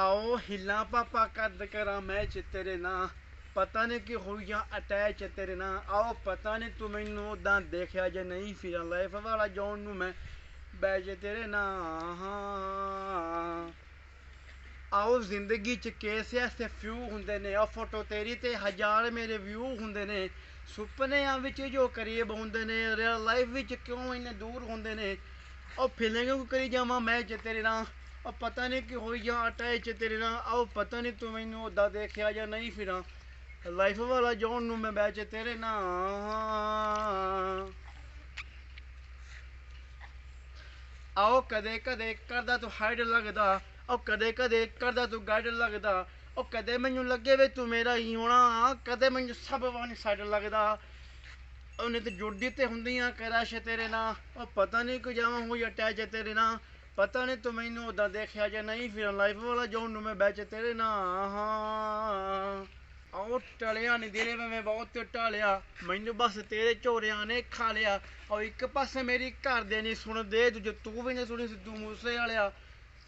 आओ हिला पापा कद करा मैच तेरे ना पता नहीं कि हो या अटैच तेरे ना आओ पता नहीं तू मैनू उदा देखा जे नहीं फिर लाइफ वाला जॉन नू मैं बैज तेरे ना आओ जिंदगी च केस ऐसे फ्यू हुंदे ने आ फोटो तेरी ते हजार मेरे व्यू हुंदे ने सुपनियां विच जो करीब हुंदे ने रियल लाइफ विच क्यों इन्ने दूर हुंदे ने और फीलिंग करी जावां मैच तेरे ना और पता नहीं कि हो या अटैच तेरे ना आओ पता नहीं तू मैनू उदा देखा या नहीं फिर लाइफ वाला जॉन नू मैं बैच तेरे ना आओ कदे कदे करदा तू हाइड लगदा और कदे कदे करदा तू गाइड लगदा और कदे मैनू लगे वे तू मेरा ही होना कदे मैनू सब वाली साइड लगदा उन्हें तो जुड़दी ते हुंदियां क्रश तेरे ना और पता नहीं कि जावां हो अटैच तेरे ना पता नहीं तू मैनू उदा देखा जे नहीं फिर लाइफ वाला जॉन नू मैं बैच तेरे ना आओ टलिया नहीं दिले मैं बहुत टालिया मैनू बस तेरे झोरिया ने खा लिया और एक पासे मेरी घर दे नहीं सुनदे दूजे तू भी नहीं सुनी सिद्धू मूसे वालिया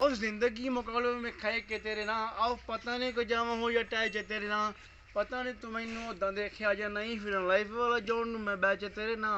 और जिंदगी मुकाबले में खाए के तेरे ना आओ पता नहीं को जावा हो या टैच तेरे ना पता नहीं तू मैनू उदा देखा जे नहीं फिर लाइफ वाला जॉन नू मैं बैच तेरे ना